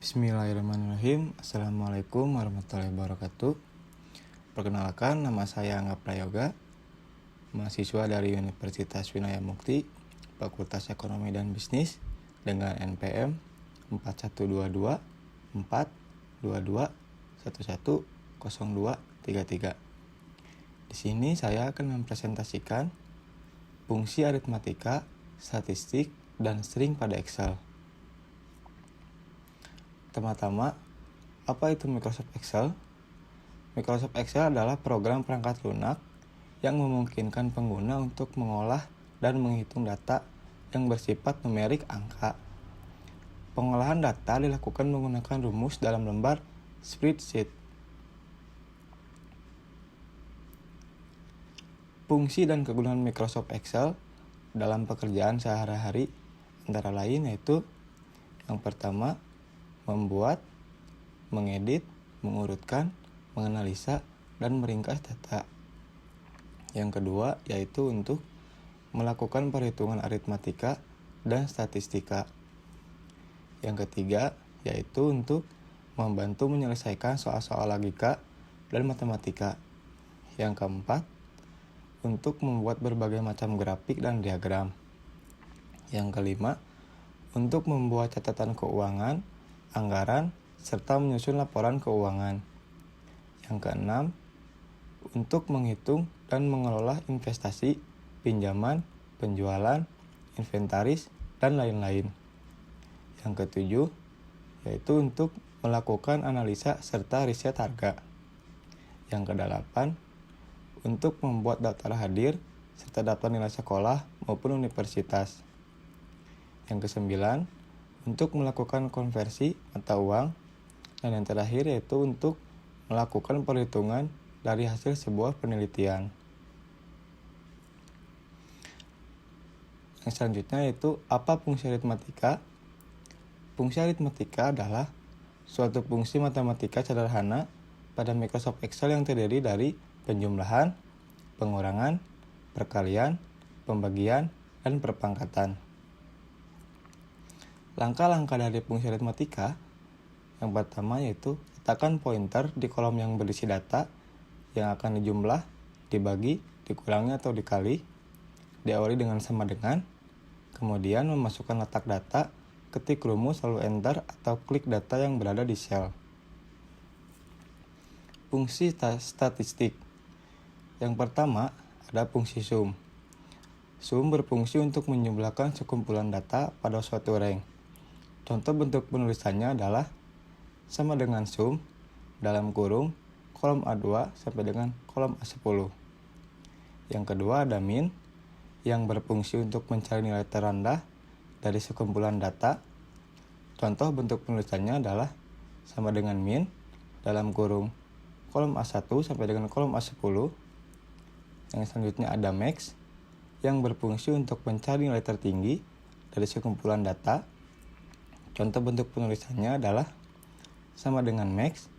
Bismillahirrahmanirrahim. Assalamualaikum warahmatullahi wabarakatuh. Perkenalkan, nama saya Angga Prayoga, mahasiswa dari Universitas Winaya Mukti, Fakultas Ekonomi dan Bisnis dengan NPM 4122 422 110233. Di sini saya akan mempresentasikan fungsi aritmatika, statistik, dan string pada Excel. Pertama-tama, apa itu Microsoft Excel? Microsoft Excel adalah program perangkat lunak yang memungkinkan pengguna untuk mengolah dan menghitung data yang bersifat numerik angka. Pengolahan data dilakukan menggunakan rumus dalam lembar spreadsheet. Fungsi dan kegunaan Microsoft Excel dalam pekerjaan sehari-hari antara lain yaitu yang pertama, membuat, mengedit, mengurutkan, menganalisa, dan meringkas data. Yang kedua yaitu untuk melakukan perhitungan aritmatika dan statistika. Yang ketiga yaitu untuk membantu menyelesaikan soal-soal logika dan matematika. Yang keempat, untuk membuat berbagai macam grafik dan diagram. Yang kelima, untuk membuat catatan keuangan, anggaran, serta menyusun laporan keuangan. Yang keenam, untuk menghitung dan mengelola investasi, pinjaman, penjualan, inventaris, dan lain-lain. Yang ketujuh, yaitu untuk melakukan analisa serta riset harga. Yang kedelapan, untuk membuat daftar hadir serta daftar nilai sekolah maupun universitas. Yang kesembilan, untuk melakukan konversi mata uang. Dan yang terakhir yaitu untuk melakukan perhitungan dari hasil sebuah penelitian. Yang selanjutnya yaitu apa fungsi aritmatika? Fungsi aritmatika adalah suatu fungsi matematika sederhana pada Microsoft Excel yang terdiri dari penjumlahan, pengurangan, perkalian, pembagian, dan perpangkatan. Langkah-langkah dari fungsi aritmatika yang pertama yaitu letakkan pointer di kolom yang berisi data yang akan dijumlah, dibagi, dikurangi atau dikali, diawali dengan sama dengan, kemudian memasukkan letak data, ketik rumus lalu enter atau klik data yang berada di sel. Fungsi statistik. Yang pertama ada fungsi sum. Sum berfungsi untuk menjumlahkan sekumpulan data pada suatu rank. Contoh bentuk penulisannya adalah sama dengan sum dalam kurung kolom A2 sampai dengan kolom A10. Yang kedua ada min yang berfungsi untuk mencari nilai terendah dari sekumpulan data. Contoh bentuk penulisannya adalah sama dengan min dalam kurung kolom A1 sampai dengan kolom A10. Yang selanjutnya ada max yang berfungsi untuk mencari nilai tertinggi dari sekumpulan data. Contoh bentuk penulisannya adalah sama dengan max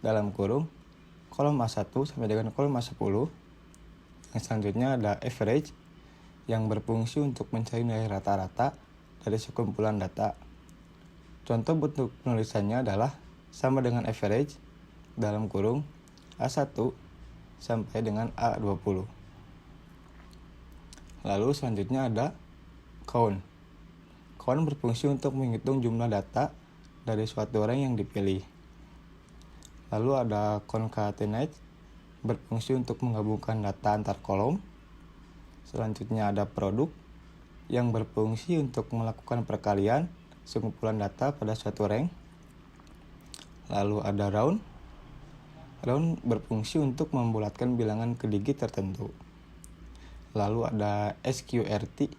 dalam kurung kolom A1 sampai dengan kolom A10. Yang selanjutnya ada average yang berfungsi untuk mencari nilai rata-rata dari sekumpulan data. Contoh bentuk penulisannya adalah sama dengan average dalam kurung A1 sampai dengan A20. Lalu selanjutnya ada count. Count berfungsi untuk menghitung jumlah data dari suatu rank yang dipilih. Lalu ada concatenate berfungsi untuk menggabungkan data antar kolom. Selanjutnya ada produk yang berfungsi untuk melakukan perkalian sekumpulan data pada suatu rank. Lalu ada round. Round berfungsi untuk membulatkan bilangan ke digit tertentu. Lalu ada sqrt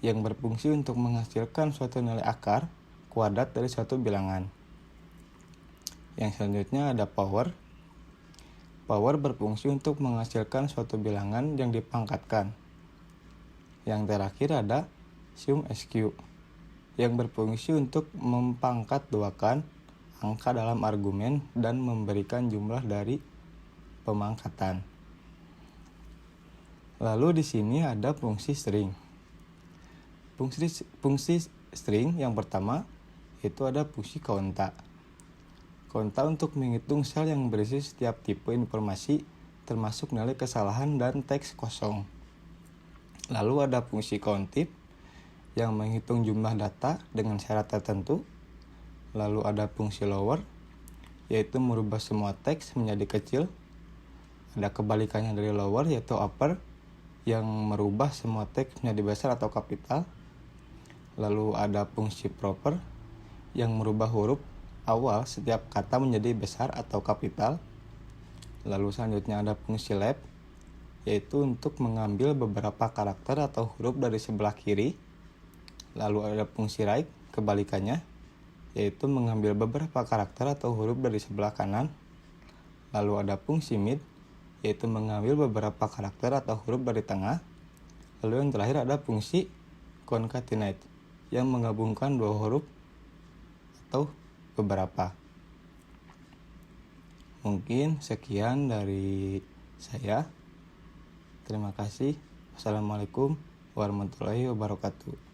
yang berfungsi untuk menghasilkan suatu nilai akar kuadrat dari suatu bilangan. Yang selanjutnya ada power. Power berfungsi untuk menghasilkan suatu bilangan yang dipangkatkan. Yang terakhir ada sum sq yang berfungsi untuk mempangkat-duakan angka dalam argumen dan memberikan jumlah dari pemangkatan. Lalu di sini ada fungsi string. Fungsi string yang pertama yaitu ada fungsi konta. Konta untuk menghitung sel yang berisi setiap tipe informasi, termasuk nilai kesalahan dan teks kosong. Lalu ada fungsi countIf yang menghitung jumlah data dengan syarat tertentu. Lalu ada fungsi lower, yaitu merubah semua teks menjadi kecil. Ada kebalikannya dari lower, yaitu upper, yang merubah semua teks menjadi besar atau kapital. Lalu ada fungsi proper yang merubah huruf awal setiap kata menjadi besar atau kapital. Lalu selanjutnya ada fungsi left, yaitu untuk mengambil beberapa karakter atau huruf dari sebelah kiri. Lalu ada fungsi right, kebalikannya, yaitu mengambil beberapa karakter atau huruf dari sebelah kanan. Lalu ada fungsi mid, yaitu mengambil beberapa karakter atau huruf dari tengah. Lalu yang terakhir ada fungsi concatenate yang menggabungkan dua huruf atau beberapa. Mungkin sekian dari saya. Terima kasih. Wassalamualaikum warahmatullahi wabarakatuh.